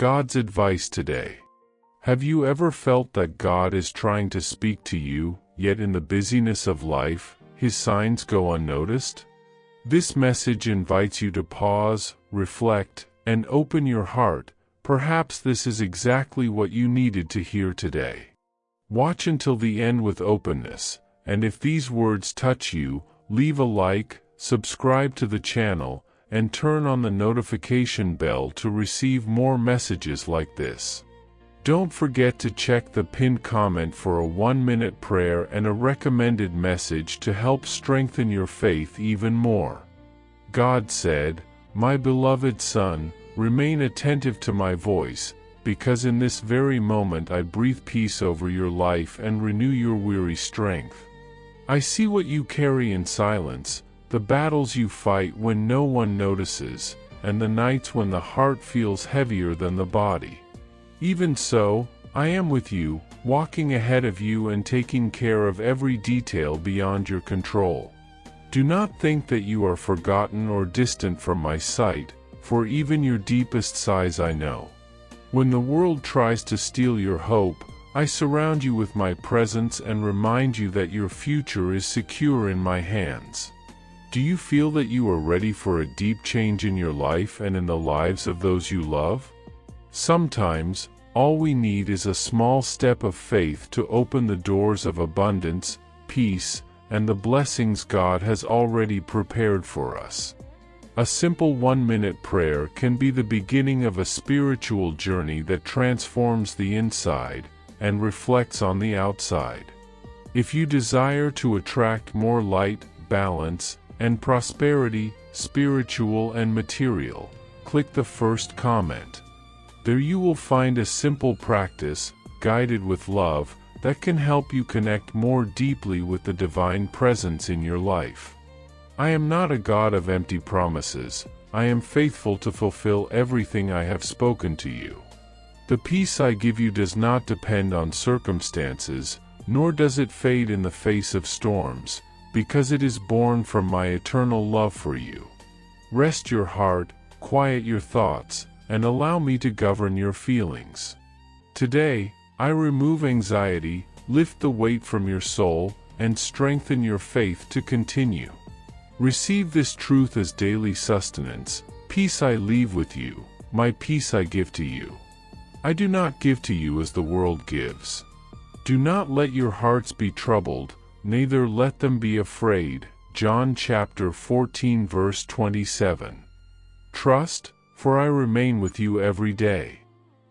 God's advice today. Have you ever felt that God is trying to speak to you, yet in the busyness of life, His signs go unnoticed? This message invites you to pause, reflect, and open your heart. Perhaps this is exactly what you needed to hear today. Watch until the end with openness, and if these words touch you, leave a like, subscribe to the channel, and turn on the notification bell to receive more messages like this. Don't forget to check the pinned comment for a 1-minute prayer and a recommended message to help strengthen your faith even more. God said, "My beloved Son, remain attentive to my voice, because in this very moment I breathe peace over your life and renew your weary strength. I see what you carry in silence, the battles you fight when no one notices, and the nights when the heart feels heavier than the body. Even so, I am with you, walking ahead of you and taking care of every detail beyond your control. Do not think that you are forgotten or distant from my sight, for even your deepest sighs I know. When the world tries to steal your hope, I surround you with my presence and remind you that your future is secure in my hands. Do you feel that you are ready for a deep change in your life and in the lives of those you love? Sometimes, all we need is a small step of faith to open the doors of abundance, peace, and the blessings God has already prepared for us. A simple 1-minute prayer can be the beginning of a spiritual journey that transforms the inside and reflects on the outside. If you desire to attract more light, balance, and prosperity, spiritual and material, click the first comment. There you will find a simple practice, guided with love, that can help you connect more deeply with the divine presence in your life. I am not a God of empty promises. I am faithful to fulfill everything I have spoken to you. The peace I give you does not depend on circumstances, nor does it fade in the face of storms, because it is born from my eternal love for you. Rest your heart, quiet your thoughts, and allow me to govern your feelings. Today, I remove anxiety, lift the weight from your soul, and strengthen your faith to continue. Receive this truth as daily sustenance. Peace I leave with you, my peace I give to you. I do not give to you as the world gives. Do not let your hearts be troubled, neither let them be afraid. John chapter 14 verse 27. Trust, for I remain with you every day.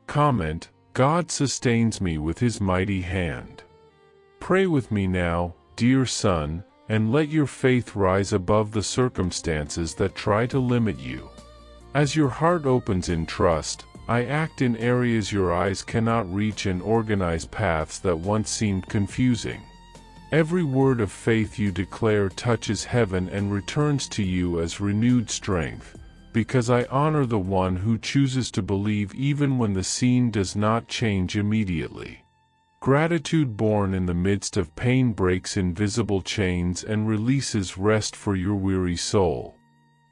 Comment, God sustains me with His mighty hand. Pray with me now, dear son, and let your faith rise above the circumstances that try to limit you. As your heart opens in trust, I act in areas your eyes cannot reach and organize paths that once seemed confusing. Every word of faith you declare touches heaven and returns to you as renewed strength, because I honor the one who chooses to believe even when the scene does not change immediately. Gratitude born in the midst of pain breaks invisible chains and releases rest for your weary soul.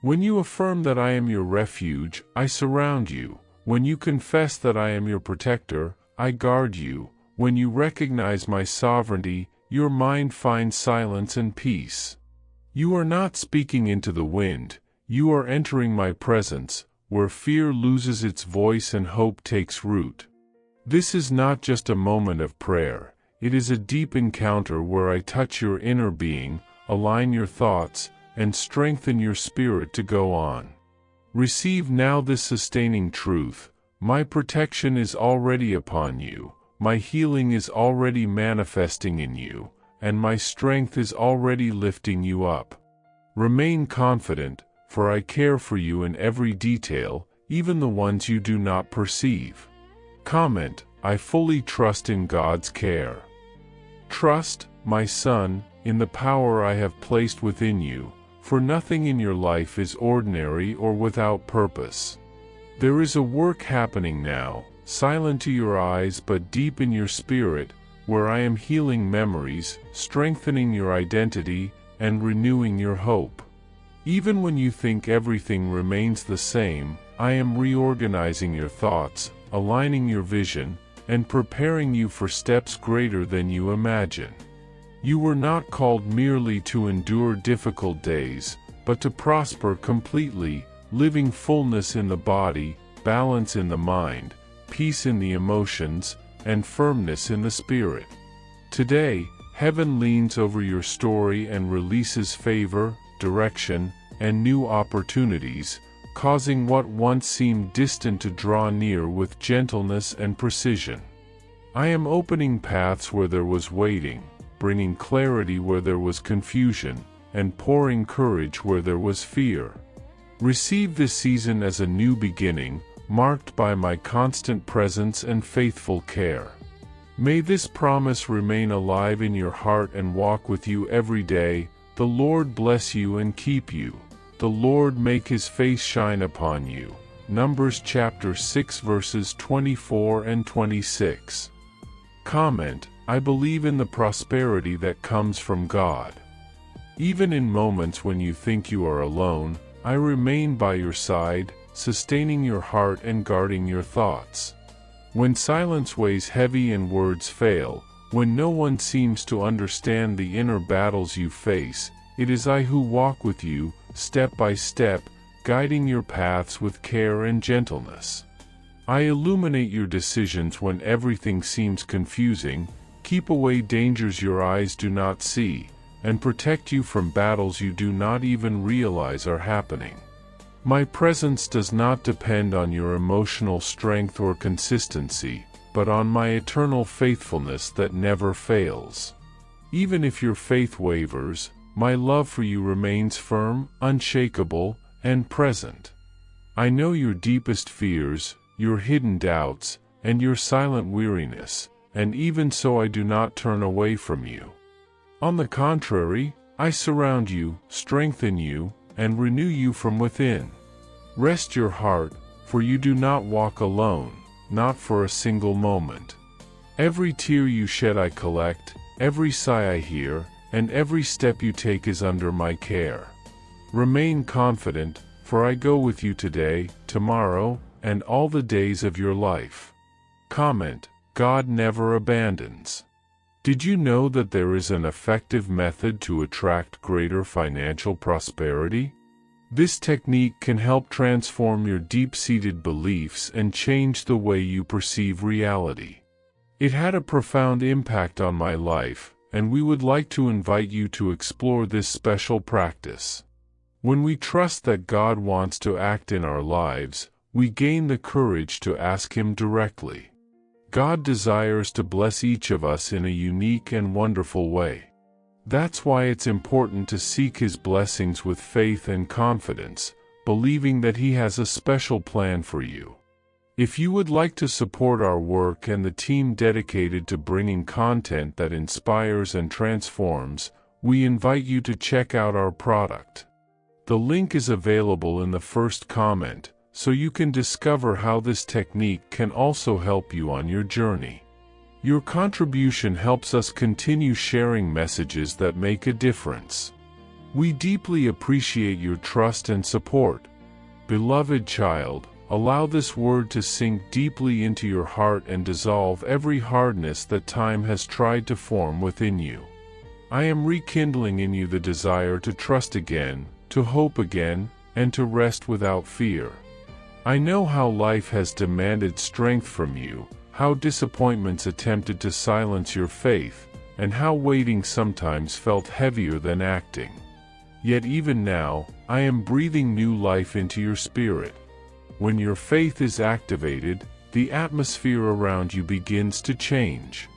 When you affirm that I am your refuge, I surround you. When you confess that I am your protector, I guard you. When you recognize my sovereignty, your mind finds silence and peace. You are not speaking into the wind. You are entering my presence, where fear loses its voice and hope takes root. This is not just a moment of prayer, it is a deep encounter where I touch your inner being, align your thoughts, and strengthen your spirit to go on. Receive now this sustaining truth: my protection is already upon you, my healing is already manifesting in you, and my strength is already lifting you up. Remain confident, for I care for you in every detail, even the ones you do not perceive. Comment, I fully trust in God's care. Trust, my son, in the power I have placed within you, for nothing in your life is ordinary or without purpose. There is a work happening now, silent to your eyes but deep in your spirit, where I am healing memories, strengthening your identity, and renewing your hope. Even when you think everything remains the same, I am reorganizing your thoughts, aligning your vision, and preparing you for steps greater than you imagine. You were not called merely to endure difficult days, but to prosper completely, living fullness in the body, balance in the mind, peace in the emotions, and firmness in the spirit. Today, heaven leans over your story and releases favor, direction, and new opportunities, causing what once seemed distant to draw near with gentleness and precision. I am opening paths where there was waiting, bringing clarity where there was confusion, and pouring courage where there was fear. Receive this season as a new beginning, marked by my constant presence and faithful care. May this promise remain alive in your heart and walk with you every day. The Lord bless you and keep you. The Lord make his face shine upon you. Numbers chapter 6 verses 24 and 26. Comment: I believe in the prosperity that comes from God. Even in moments when you think you are alone, I remain by your side, sustaining your heart and guarding your thoughts. When silence weighs heavy and words fail, when no one seems to understand the inner battles you face, it is I who walk with you, step by step, guiding your paths with care and gentleness. I illuminate your decisions when everything seems confusing, keep away dangers your eyes do not see, and protect you from battles you do not even realize are happening. My presence does not depend on your emotional strength or consistency, but on my eternal faithfulness that never fails. Even if your faith wavers, my love for you remains firm, unshakable, and present. I know your deepest fears, your hidden doubts, and your silent weariness, and even so I do not turn away from you. On the contrary, I surround you, strengthen you, and renew you from within. Rest your heart, for you do not walk alone, not for a single moment. Every tear you shed I collect, every sigh I hear, and every step you take is under my care. Remain confident, for I go with you today, tomorrow, and all the days of your life. Comment: God never abandons. Did you know that there is an effective method to attract greater financial prosperity? This technique can help transform your deep-seated beliefs and change the way you perceive reality. It had a profound impact on my life, and we would like to invite you to explore this special practice. When we trust that God wants to act in our lives, we gain the courage to ask Him directly. God desires to bless each of us in a unique and wonderful way. That's why it's important to seek His blessings with faith and confidence, believing that He has a special plan for you. If you would like to support our work and the team dedicated to bringing content that inspires and transforms, we invite you to check out our product. The link is available in the first comment, so you can discover how this technique can also help you on your journey. Your contribution helps us continue sharing messages that make a difference. We deeply appreciate your trust and support. Beloved child, allow this word to sink deeply into your heart and dissolve every hardness that time has tried to form within you. I am rekindling in you the desire to trust again, to hope again, and to rest without fear. I know how life has demanded strength from you, how disappointments attempted to silence your faith, and how waiting sometimes felt heavier than acting. Yet even now, I am breathing new life into your spirit. When your faith is activated, the atmosphere around you begins to change.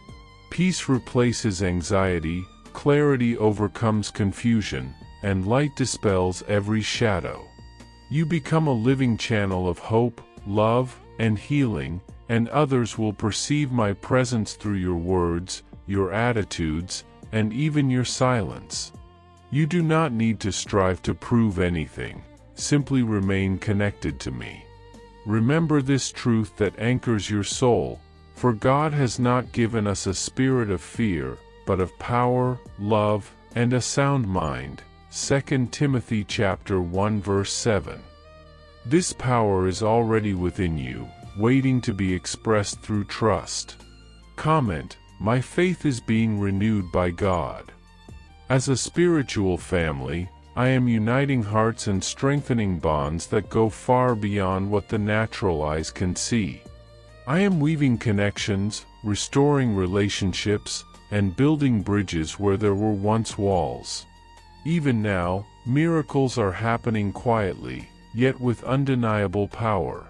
Peace replaces anxiety, clarity overcomes confusion, and light dispels every shadow. You become a living channel of hope, love, and healing, and others will perceive my presence through your words, your attitudes, and even your silence. You do not need to strive to prove anything, simply remain connected to me. Remember this truth that anchors your soul, for God has not given us a spirit of fear, but of power, love, and a sound mind. 2 Timothy chapter 1 verse 7. This power is already within you, waiting to be expressed through trust. Comment: my faith is being renewed by God. As a spiritual family, I am uniting hearts and strengthening bonds that go far beyond what the natural eyes can see. I am weaving connections, restoring relationships, and building bridges where there were once walls. Even now, miracles are happening quietly, yet with undeniable power.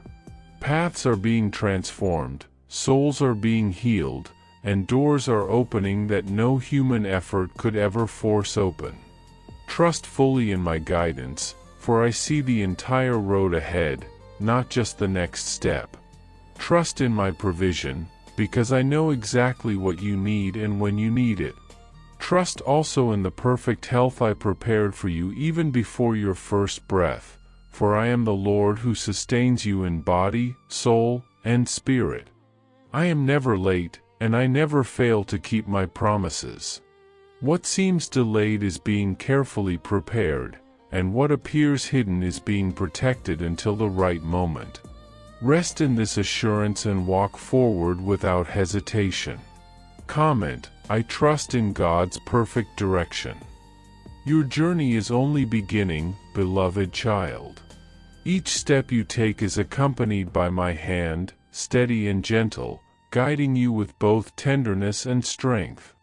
Paths are being transformed, souls are being healed, and doors are opening that no human effort could ever force open. Trust fully in my guidance, for I see the entire road ahead, not just the next step. Trust in my provision, because I know exactly what you need and when you need it. Trust also in the perfect health I prepared for you even before your first breath, for I am the Lord who sustains you in body, soul, and spirit. I am never late, and I never fail to keep my promises. What seems delayed is being carefully prepared, and what appears hidden is being protected until the right moment. Rest in this assurance and walk forward without hesitation. Comment: I trust in God's perfect direction. Your journey is only beginning, beloved child. Each step you take is accompanied by my hand, steady and gentle, guiding you with both tenderness and strength.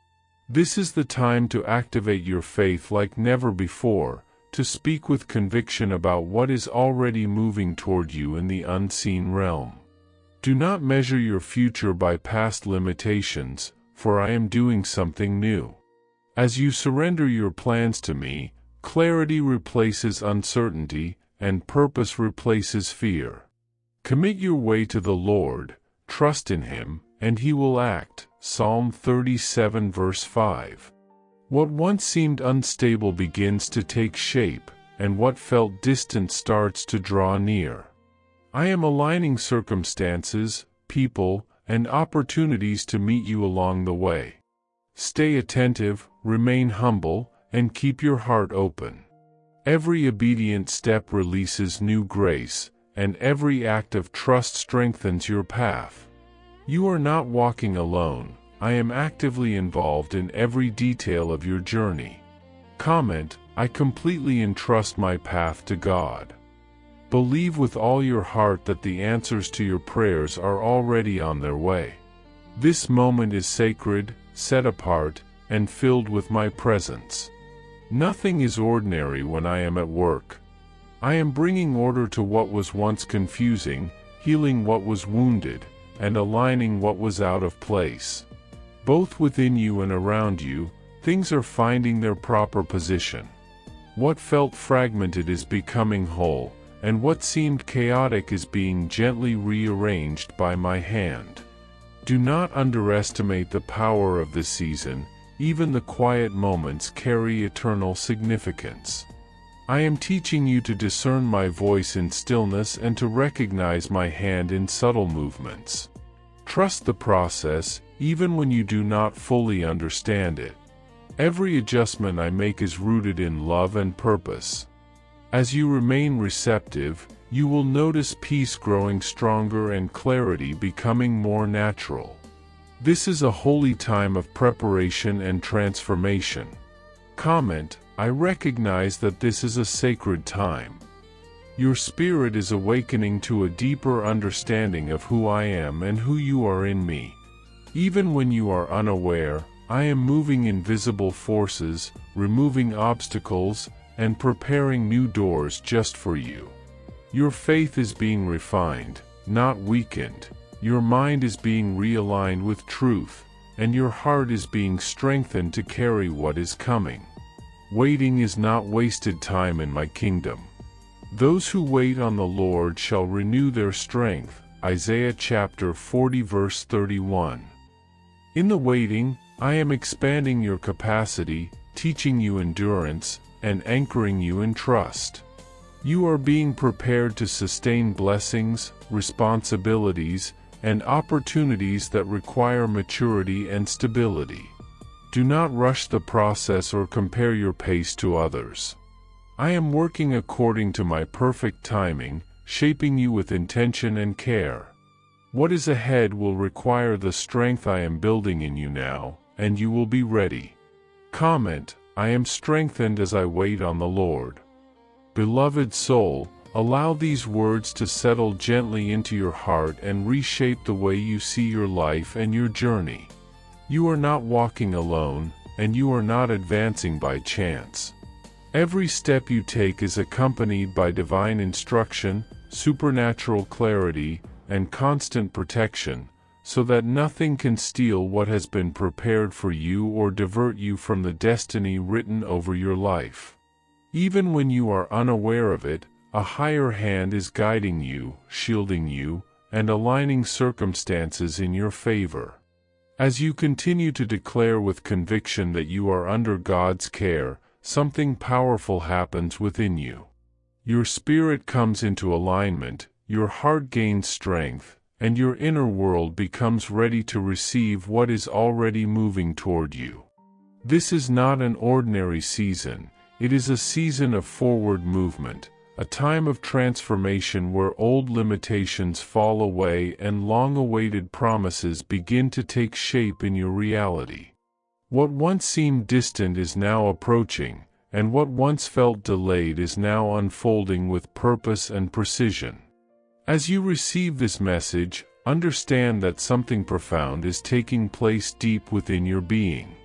This is the time to activate your faith like never before, to speak with conviction about what is already moving toward you in the unseen realm. Do not measure your future by past limitations, for I am doing something new. As you surrender your plans to me, clarity replaces uncertainty, and purpose replaces fear. Commit your way to the Lord, trust in Him, and He will act. Psalm 37 verse 5. What once seemed unstable begins to take shape, and what felt distant starts to draw near. I am aligning circumstances, people, and opportunities to meet you along the way. Stay attentive, remain humble, and keep your heart open. Every obedient step releases new grace, and every act of trust strengthens your path. You are not walking alone. I am actively involved in every detail of your journey. Comment: I completely entrust my path to God. Believe with all your heart that the answers to your prayers are already on their way. This moment is sacred, set apart, and filled with my presence. Nothing is ordinary when I am at work. I am bringing order to what was once confusing, healing what was wounded, and aligning what was out of place. Both within you and around you, things are finding their proper position. What felt fragmented is becoming whole, and what seemed chaotic is being gently rearranged by my hand. Do not underestimate the power of this season. Even the quiet moments carry eternal significance. I am teaching you to discern my voice in stillness and to recognize my hand in subtle movements. Trust the process, even when you do not fully understand it. Every adjustment I make is rooted in love and purpose. As you remain receptive, you will notice peace growing stronger and clarity becoming more natural. This is a holy time of preparation and transformation. Comment: I recognize that this is a sacred time. Your spirit is awakening to a deeper understanding of who I am and who you are in me. Even when you are unaware, I am moving invisible forces, removing obstacles, and preparing new doors just for you. Your faith is being refined, not weakened. Your mind is being realigned with truth, and your heart is being strengthened to carry what is coming. Waiting is not wasted time in my kingdom. Those who wait on the Lord shall renew their strength. Isaiah chapter 40 verse 31. In the waiting, I am expanding your capacity, teaching you endurance, and anchoring you in trust. You are being prepared to sustain blessings, responsibilities, and opportunities that require maturity and stability. Do not rush the process or compare your pace to others. I am working according to my perfect timing, shaping you with intention and care. What is ahead will require the strength I am building in you now, and you will be ready. Comment, I am strengthened as I wait on the Lord. Beloved soul, allow these words to settle gently into your heart and reshape the way you see your life and your journey. You are not walking alone, and you are not advancing by chance. Every step you take is accompanied by divine instruction, supernatural clarity, and constant protection, so that nothing can steal what has been prepared for you or divert you from the destiny written over your life. Even when you are unaware of it, a higher hand is guiding you, shielding you, and aligning circumstances in your favor. As you continue to declare with conviction that you are under God's care, something powerful happens within you. Your spirit comes into alignment, your heart gains strength, and your inner world becomes ready to receive what is already moving toward you. This is not an ordinary season, it is a season of forward movement, a time of transformation where old limitations fall away and long-awaited promises begin to take shape in your reality. What once seemed distant is now approaching, and what once felt delayed is now unfolding with purpose and precision. As you receive this message, understand that something profound is taking place deep within your being.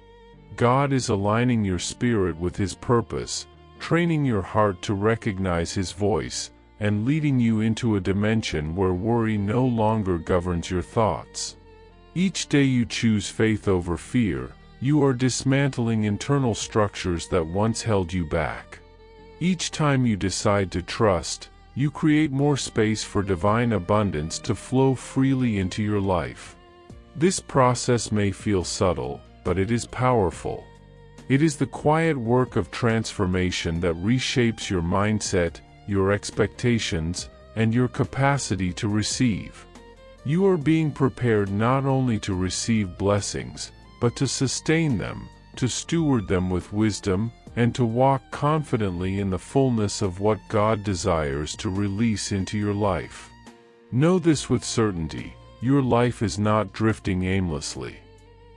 God is aligning your spirit with His purpose, training your heart to recognize His voice, and leading you into a dimension where worry no longer governs your thoughts. Each day you choose faith over fear, you are dismantling internal structures that once held you back. Each time you decide to trust, you create more space for divine abundance to flow freely into your life. This process may feel subtle, but it is powerful. It is the quiet work of transformation that reshapes your mindset, your expectations, and your capacity to receive. You are being prepared not only to receive blessings, but to sustain them, to steward them with wisdom, and to walk confidently in the fullness of what God desires to release into your life. Know this with certainty, your life is not drifting aimlessly.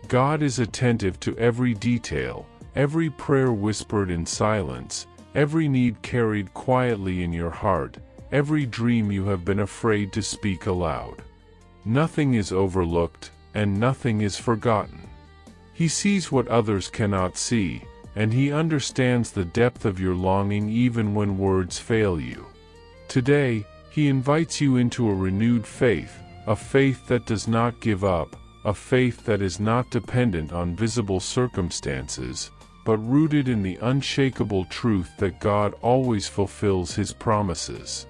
God is attentive to every detail, every prayer whispered in silence, every need carried quietly in your heart, every dream you have been afraid to speak aloud. Nothing is overlooked, and nothing is forgotten. He sees what others cannot see, and He understands the depth of your longing even when words fail you. Today, He invites you into a renewed faith, a faith that does not give up, a faith that is not dependent on visible circumstances, but rooted in the unshakable truth that God always fulfills His promises.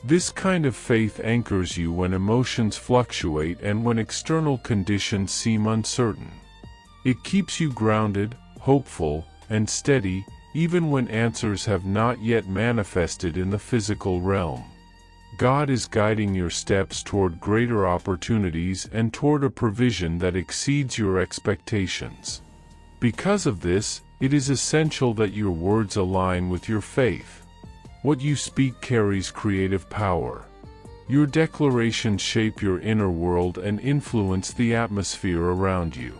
This kind of faith anchors you when emotions fluctuate and when external conditions seem uncertain. It keeps you grounded, hopeful, and steady, even when answers have not yet manifested in the physical realm. God is guiding your steps toward greater opportunities and toward a provision that exceeds your expectations. Because of this, it is essential that your words align with your faith. What you speak carries creative power. Your declarations shape your inner world and influence the atmosphere around you.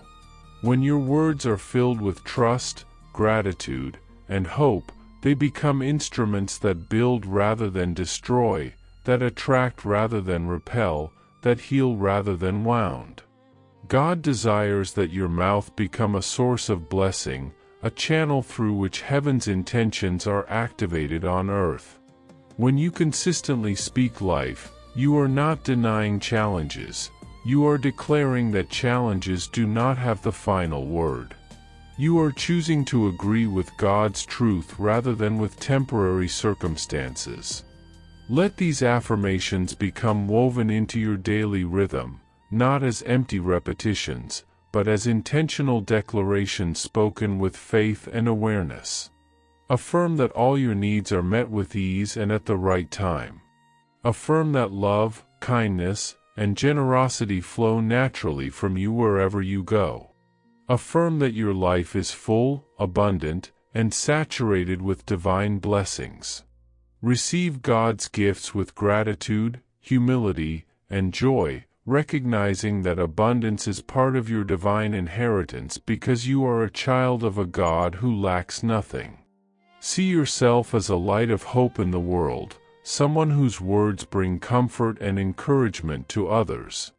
When your words are filled with trust, gratitude, and hope, they become instruments that build rather than destroy, that attract rather than repel, that heal rather than wound. God desires that your mouth become a source of blessing, a channel through which heaven's intentions are activated on earth. When you consistently speak life, you are not denying challenges. You are declaring that challenges do not have the final word. You are choosing to agree with God's truth rather than with temporary circumstances. Let these affirmations become woven into your daily rhythm, not as empty repetitions, but as intentional declarations spoken with faith and awareness. Affirm that all your needs are met with ease and at the right time. Affirm that love, kindness, and generosity flow naturally from you wherever you go. Affirm that your life is full, abundant, and saturated with divine blessings. Receive God's gifts with gratitude, humility, and joy, recognizing that abundance is part of your divine inheritance because you are a child of a God who lacks nothing. See yourself as a light of hope in the world, someone whose words bring comfort and encouragement to others.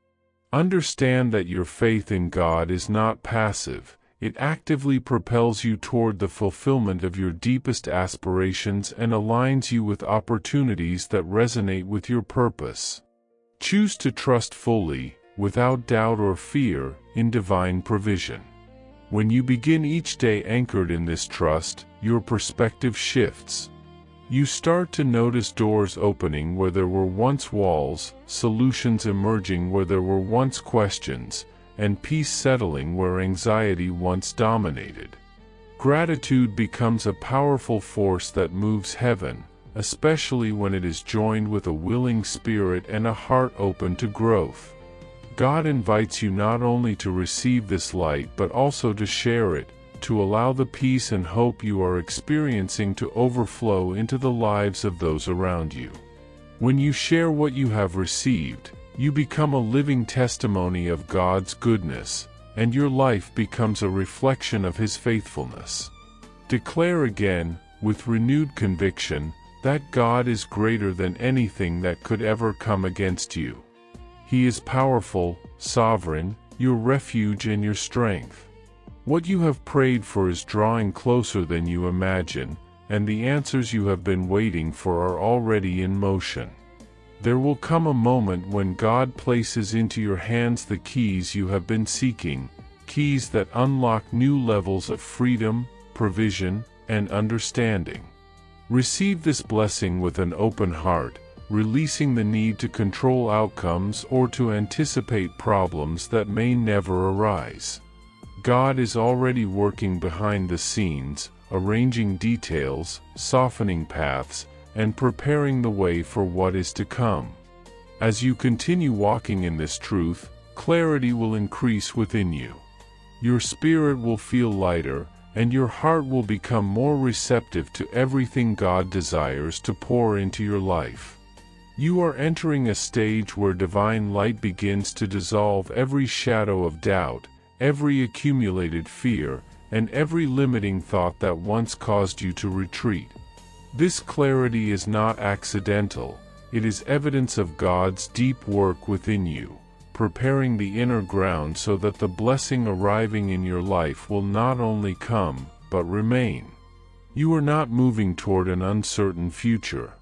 Understand that your faith in God is not passive. It actively propels you toward the fulfillment of your deepest aspirations and aligns you with opportunities that resonate with your purpose. Choose to trust fully, without doubt or fear, in divine provision. When you begin each day anchored in this trust, your perspective shifts. You start to notice doors opening where there were once walls, solutions emerging where there were once questions, and peace settling where anxiety once dominated. Gratitude becomes a powerful force that moves heaven, especially when it is joined with a willing spirit and a heart open to growth. God invites you not only to receive this light but also to share it, to allow the peace and hope you are experiencing to overflow into the lives of those around you. When you share what you have received, you become a living testimony of God's goodness, and your life becomes a reflection of His faithfulness. Declare again, with renewed conviction, that God is greater than anything that could ever come against you. He is powerful, sovereign, your refuge and your strength. What you have prayed for is drawing closer than you imagine, and the answers you have been waiting for are already in motion. There will come a moment when God places into your hands the keys you have been seeking, keys that unlock new levels of freedom, provision, and understanding. Receive this blessing with an open heart, releasing the need to control outcomes or to anticipate problems that may never arise. God is already working behind the scenes, arranging details, softening paths, and preparing the way for what is to come. As you continue walking in this truth, clarity will increase within you. Your spirit will feel lighter, and your heart will become more receptive to everything God desires to pour into your life. You are entering a stage where divine light begins to dissolve every shadow of doubt, every accumulated fear, and every limiting thought that once caused you to retreat. This clarity is not accidental, it is evidence of God's deep work within you, preparing the inner ground so that the blessing arriving in your life will not only come, but remain. You are not moving toward an uncertain future.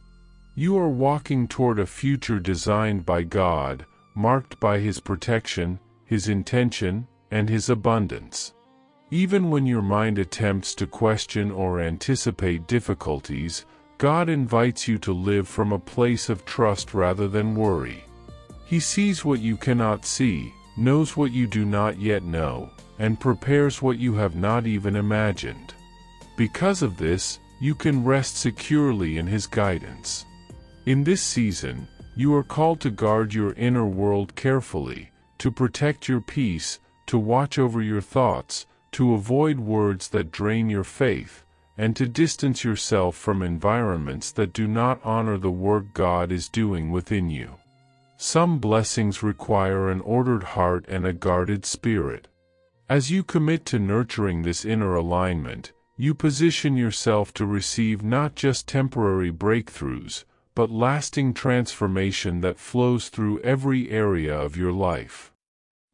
You are walking toward a future designed by God, marked by His protection, His intention, and His abundance. Even when your mind attempts to question or anticipate difficulties, God invites you to live from a place of trust rather than worry. He sees what you cannot see, knows what you do not yet know, and prepares what you have not even imagined. Because of this, you can rest securely in His guidance. In this season, you are called to guard your inner world carefully, to protect your peace, to watch over your thoughts, to avoid words that drain your faith, and to distance yourself from environments that do not honor the work God is doing within you. Some blessings require an ordered heart and a guarded spirit. As you commit to nurturing this inner alignment, you position yourself to receive not just temporary breakthroughs, but lasting transformation that flows through every area of your life.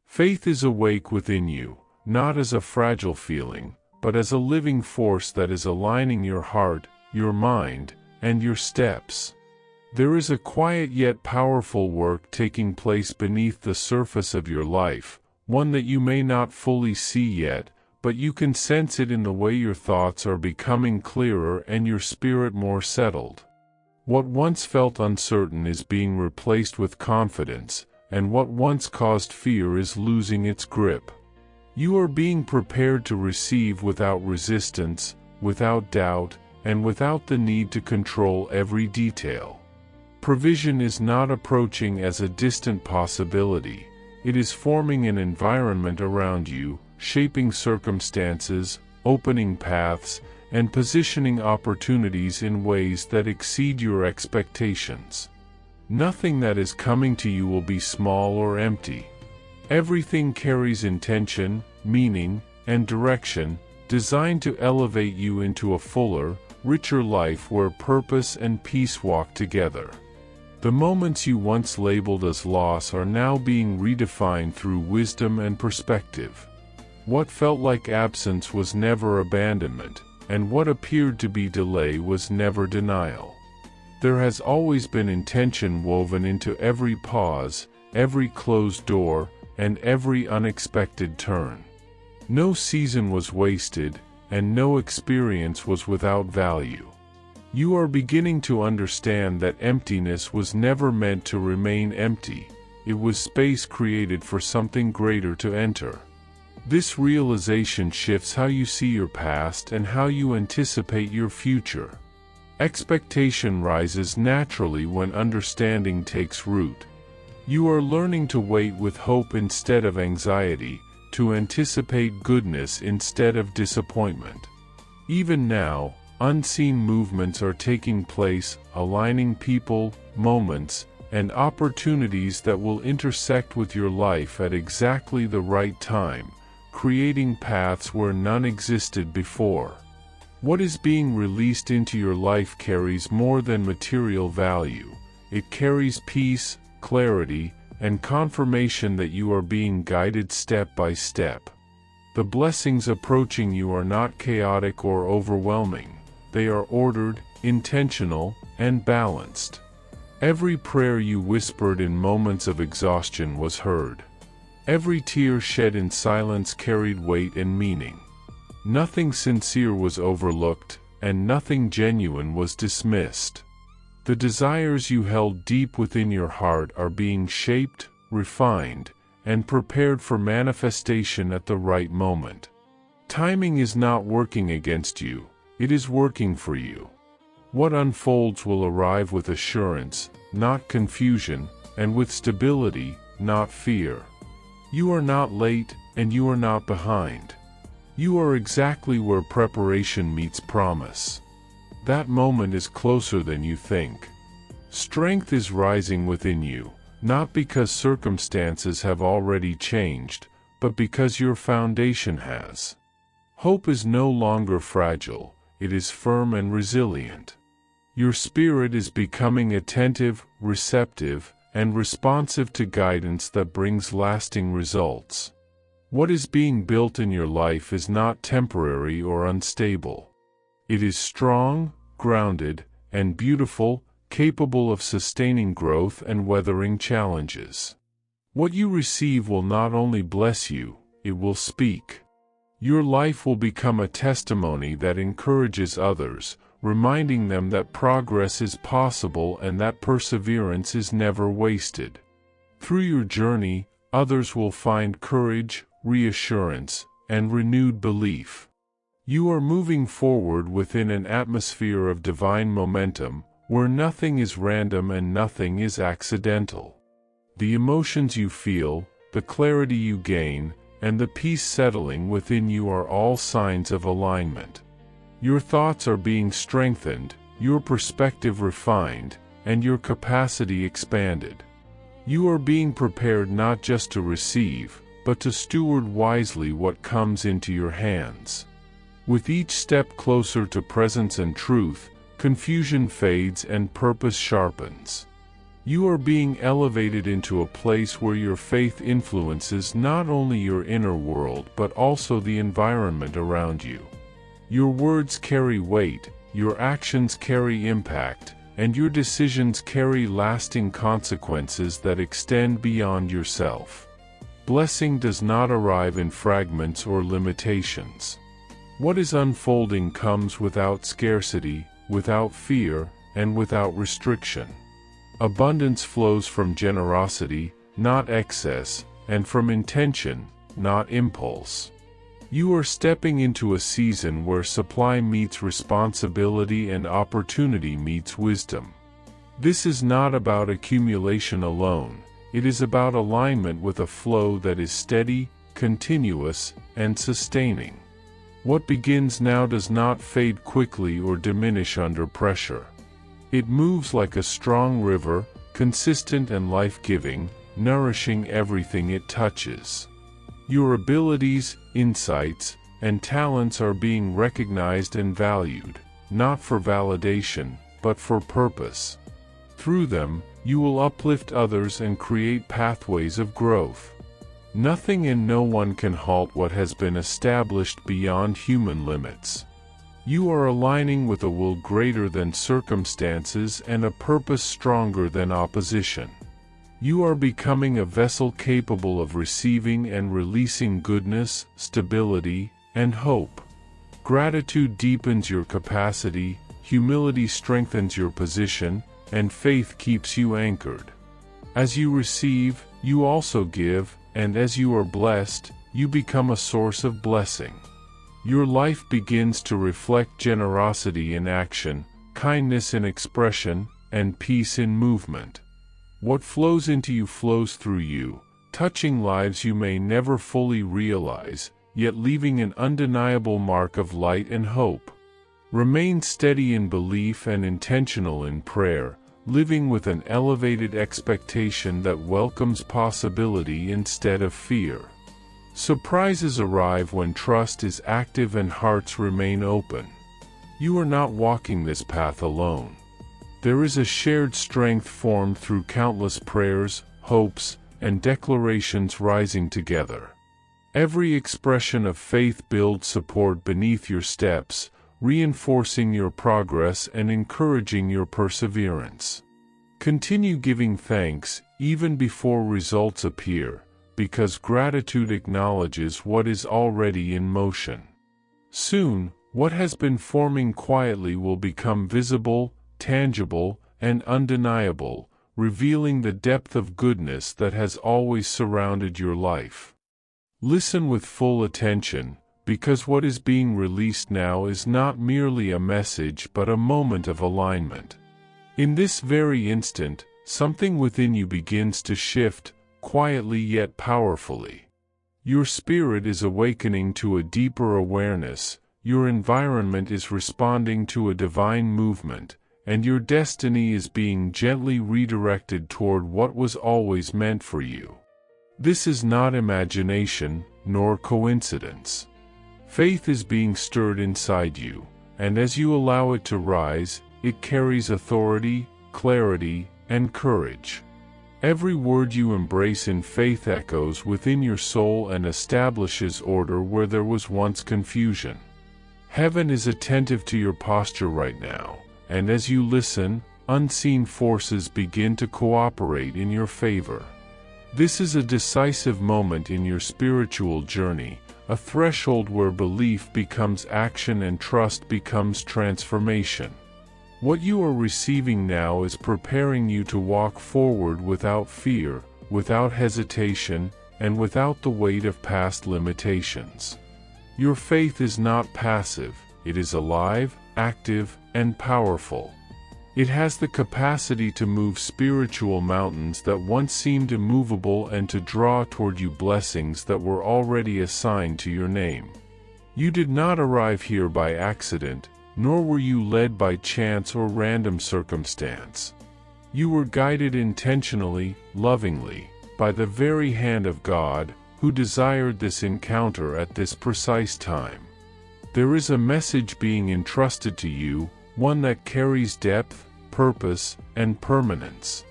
Faith is awake within you, not as a fragile feeling, but as a living force that is aligning your heart, your mind, and your steps. There is a quiet yet powerful work taking place beneath the surface of your life, one that you may not fully see yet, but you can sense it in the way your thoughts are becoming clearer and your spirit more settled. What once felt uncertain is being replaced with confidence, and what once caused fear is losing its grip. You are being prepared to receive without resistance, without doubt, and without the need to control every detail. Provision is not approaching as a distant possibility, it is forming an environment around you, shaping circumstances, opening paths, and positioning opportunities in ways that exceed your expectations. Nothing that is coming to you will be small or empty. Everything carries intention, meaning, and direction, designed to elevate you into a fuller, richer life where purpose and peace walk together. The moments you once labeled as loss are now being redefined through wisdom and perspective. What felt like absence was never abandonment, and what appeared to be delay was never denial. There has always been intention woven into every pause, every closed door, and every unexpected turn. No season was wasted, and no experience was without value. You are beginning to understand that emptiness was never meant to remain empty. It was space created for something greater to enter. This realization shifts how you see your past and how you anticipate your future. Expectation rises naturally when understanding takes root. You are learning to wait with hope instead of anxiety, to anticipate goodness instead of disappointment. Even now, unseen movements are taking place, aligning people, moments, and opportunities that will intersect with your life at exactly the right time, creating paths where none existed before. What is being released into your life carries more than material value. It carries peace, clarity, and confirmation that you are being guided step by step. The blessings approaching you are not chaotic or overwhelming. They are ordered, intentional, and balanced. Every prayer you whispered in moments of exhaustion was heard. Every tear shed in silence carried weight and meaning. Nothing sincere was overlooked, and nothing genuine was dismissed. The desires you held deep within your heart are being shaped, refined, and prepared for manifestation at the right moment. Timing is not working against you. It is working for you. What unfolds will arrive with assurance, not confusion, and with stability, not fear. You are not late, and you are not behind. You are exactly where preparation meets promise. That moment is closer than you think. Strength is rising within you, not because circumstances have already changed, but because your foundation has. Hope is no longer fragile. It is firm and resilient. Your spirit is becoming attentive, receptive, and responsive to guidance that brings lasting results. What is being built in your life is not temporary or unstable. It is strong, grounded, and beautiful, capable of sustaining growth and weathering challenges. What you receive will not only bless you, it will speak. Your life will become a testimony that encourages others, reminding them that progress is possible and that perseverance is never wasted. Through your journey, others will find courage, reassurance, and renewed belief. You are moving forward within an atmosphere of divine momentum, where nothing is random and nothing is accidental. The emotions you feel, the clarity you gain, and the peace settling within you are all signs of alignment. Your thoughts are being strengthened, your perspective refined, and your capacity expanded. You are being prepared not just to receive, but to steward wisely what comes into your hands. With each step closer to presence and truth, confusion fades and purpose sharpens. You are being elevated into a place where your faith influences not only your inner world but also the environment around you. Your words carry weight, your actions carry impact, and your decisions carry lasting consequences that extend beyond yourself. Blessing does not arrive in fragments or limitations. What is unfolding comes without scarcity, without fear, and without restriction. Abundance flows from generosity, not excess, and from intention, not impulse. You are stepping into a season where supply meets responsibility and opportunity meets wisdom. This is not about accumulation alone, it is about alignment with a flow that is steady, continuous, and sustaining. What begins now does not fade quickly or diminish under pressure. It moves like a strong river, consistent and life-giving, nourishing everything it touches. Your abilities, insights, and talents are being recognized and valued, not for validation, but for purpose. Through them, you will uplift others and create pathways of growth. Nothing and no one can halt what has been established beyond human limits. You are aligning with a will greater than circumstances and a purpose stronger than opposition. You are becoming a vessel capable of receiving and releasing goodness, stability, and hope. Gratitude deepens your capacity, humility strengthens your position, and faith keeps you anchored. As you receive, you also give, and as you are blessed, you become a source of blessing. Your life begins to reflect generosity in action, kindness in expression, and peace in movement. What flows into you flows through you, touching lives you may never fully realize, yet leaving an undeniable mark of light and hope. Remain steady in belief and intentional in prayer, living with an elevated expectation that welcomes possibility instead of fear. Surprises arrive when trust is active and hearts remain open. You are not walking this path alone. There is a shared strength formed through countless prayers, hopes, and declarations rising together. Every expression of faith builds support beneath your steps, reinforcing your progress and encouraging your perseverance. Continue giving thanks, even before results appear, because gratitude acknowledges what is already in motion. Soon, what has been forming quietly will become visible, tangible, and undeniable, revealing the depth of goodness that has always surrounded your life. Listen with full attention, because what is being released now is not merely a message but a moment of alignment. In this very instant, something within you begins to shift, quietly yet powerfully. Your spirit is awakening to a deeper awareness, your environment is responding to a divine movement, and your destiny is being gently redirected toward what was always meant for you. This is not imagination, nor coincidence. Faith is being stirred inside you, and as you allow it to rise, it carries authority, clarity, and courage. Every word you embrace in faith echoes within your soul and establishes order where there was once confusion. Heaven is attentive to your posture right now, and as you listen, unseen forces begin to cooperate in your favor. This is a decisive moment in your spiritual journey, a threshold where belief becomes action and trust becomes transformation. What you are receiving now is preparing you to walk forward without fear, without hesitation, and without the weight of past limitations. Your faith is not passive, it is alive, active, and powerful. It has the capacity to move spiritual mountains that once seemed immovable and to draw toward you blessings that were already assigned to your name. You did not arrive here by accident, nor were you led by chance or random circumstance. You were guided intentionally, lovingly, by the very hand of God, who desired this encounter at this precise time. There is a message being entrusted to you, one that carries depth, purpose, and permanence.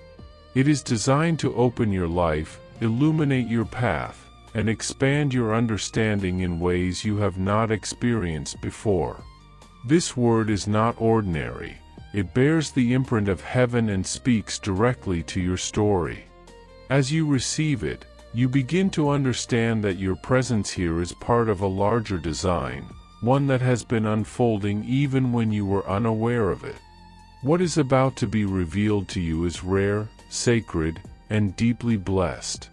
It is designed to open your life, illuminate your path, and expand your understanding in ways you have not experienced before. This word is not ordinary, it bears the imprint of heaven and speaks directly to your story. As you receive it, you begin to understand that your presence here is part of a larger design, one that has been unfolding even when you were unaware of it. What is about to be revealed to you is rare, sacred, and deeply blessed.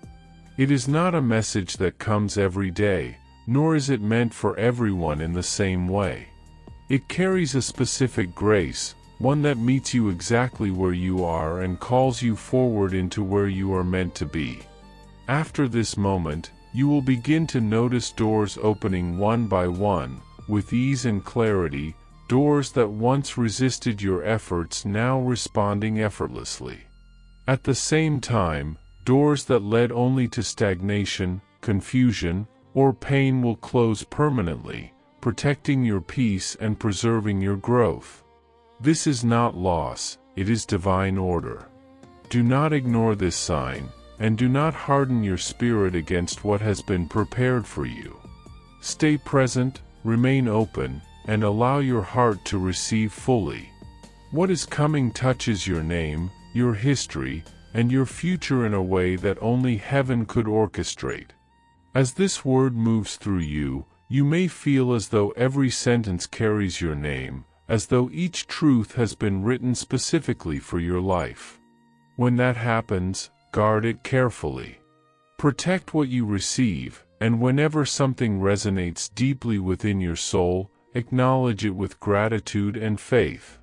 It is not a message that comes every day, nor is it meant for everyone in the same way. It carries a specific grace, one that meets you exactly where you are and calls you forward into where you are meant to be. After this moment, you will begin to notice doors opening one by one, with ease and clarity, doors that once resisted your efforts now responding effortlessly. At the same time, doors that led only to stagnation, confusion, or pain will close permanently, protecting your peace and preserving your growth. This is not loss, it is divine order. Do not ignore this sign, and do not harden your spirit against what has been prepared for you. Stay present, remain open, and allow your heart to receive fully. What is coming touches your name, your history, and your future in a way that only heaven could orchestrate. As this word moves through you, you may feel as though every sentence carries your name, as though each truth has been written specifically for your life. When that happens, guard it carefully. Protect what you receive, and whenever something resonates deeply within your soul, acknowledge it with gratitude and faith.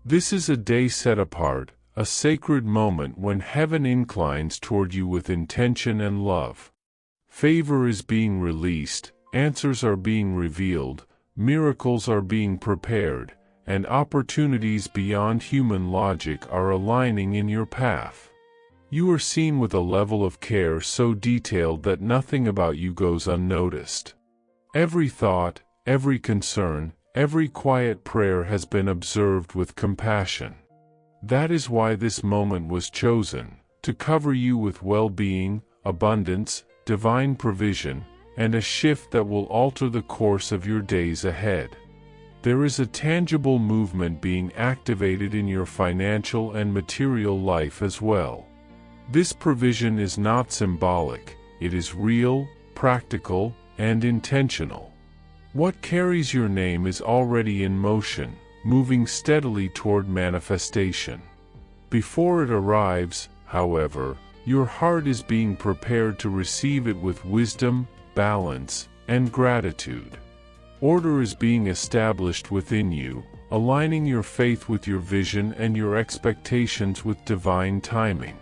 This is a day set apart, a sacred moment when heaven inclines toward you with intention and love. Favor is being released, answers are being revealed, miracles are being prepared, and opportunities beyond human logic are aligning in your path. You are seen with a level of care so detailed that nothing about you goes unnoticed. Every thought, every concern, every quiet prayer has been observed with compassion. That is why this moment was chosen, to cover you with well-being, abundance, divine provision, and a shift that will alter the course of your days ahead. There is a tangible movement being activated in your financial and material life as well. This provision is not symbolic, it is real, practical, and intentional. What carries your name is already in motion, moving steadily toward manifestation. Before it arrives, however, your heart is being prepared to receive it with wisdom, balance, and gratitude. Order is being established within you, aligning your faith with your vision and your expectations with divine timing.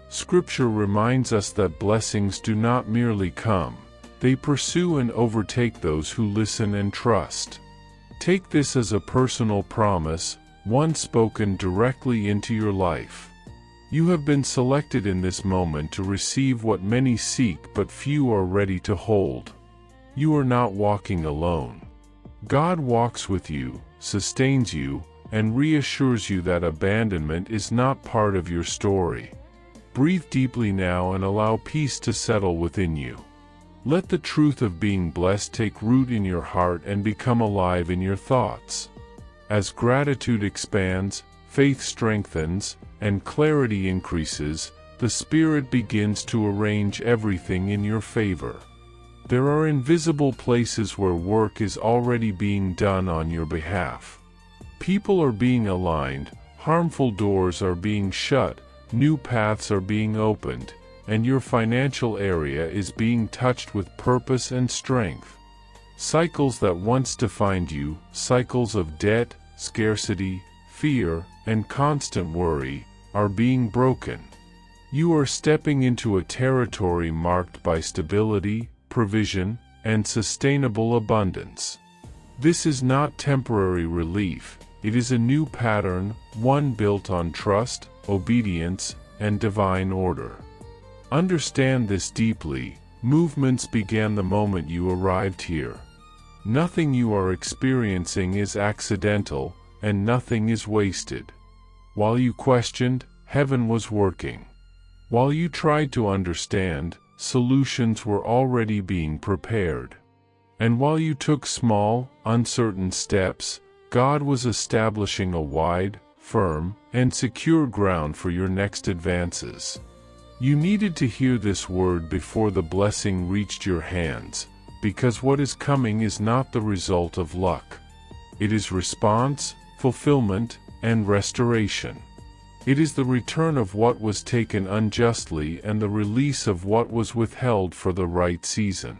Scripture reminds us that blessings do not merely come, they pursue and overtake those who listen and trust. Take this as a personal promise, one spoken directly into your life. You have been selected in this moment to receive what many seek but few are ready to hold. You are not walking alone. God walks with you, sustains you, and reassures you that abandonment is not part of your story. Breathe deeply now and allow peace to settle within you. Let the truth of being blessed take root in your heart and become alive in your thoughts. As gratitude expands, faith strengthens, and clarity increases, the Spirit begins to arrange everything in your favor. There are invisible places where work is already being done on your behalf. People are being aligned, harmful doors are being shut, new paths are being opened, and your financial area is being touched with purpose and strength. Cycles that once defined you, cycles of debt, scarcity, fear, and constant worry, are being broken. You are stepping into a territory marked by stability, provision, and sustainable abundance. This is not temporary relief, it is a new pattern, one built on trust, obedience, and divine order. Understand this deeply. Movements began the moment you arrived here. Nothing you are experiencing is accidental, and nothing is wasted. While you questioned, heaven was working. While you tried to understand, solutions were already being prepared. And while you took small, uncertain steps, God was establishing a wide, firm, and secure ground for your next advances. You needed to hear this word before the blessing reached your hands, because what is coming is not the result of luck. It is response, fulfillment, and restoration. It is the return of what was taken unjustly and the release of what was withheld for the right season.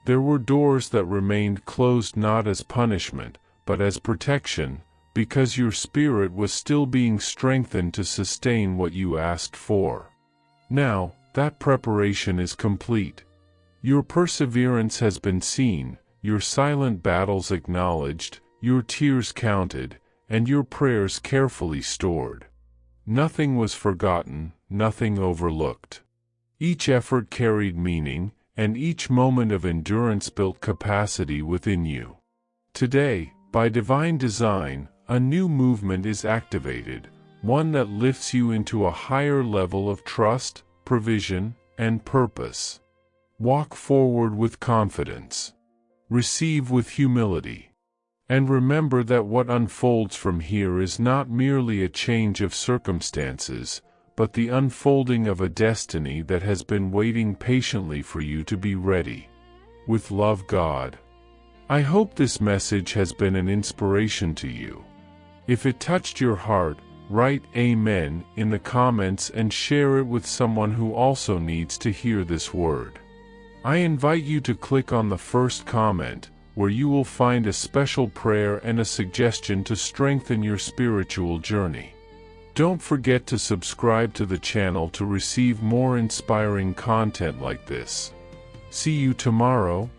There were doors that remained closed not as punishment, but as protection, because your spirit was still being strengthened to sustain what you asked for. Now, that preparation is complete. Your perseverance has been seen, your silent battles acknowledged, your tears counted, and your prayers carefully stored. Nothing was forgotten, nothing overlooked. Each effort carried meaning, and each moment of endurance built capacity within you. Today, by divine design, a new movement is activated, one that lifts you into a higher level of trust, provision, and purpose. Walk forward with confidence. Receive with humility. And remember that what unfolds from here is not merely a change of circumstances, but the unfolding of a destiny that has been waiting patiently for you to be ready. With love, God. I hope this message has been an inspiration to you. If it touched your heart, write Amen in the comments and share it with someone who also needs to hear this word. I invite you to click on the first comment, where you will find a special prayer and a suggestion to strengthen your spiritual journey. Don't forget to subscribe to the channel to receive more inspiring content like this. See you tomorrow.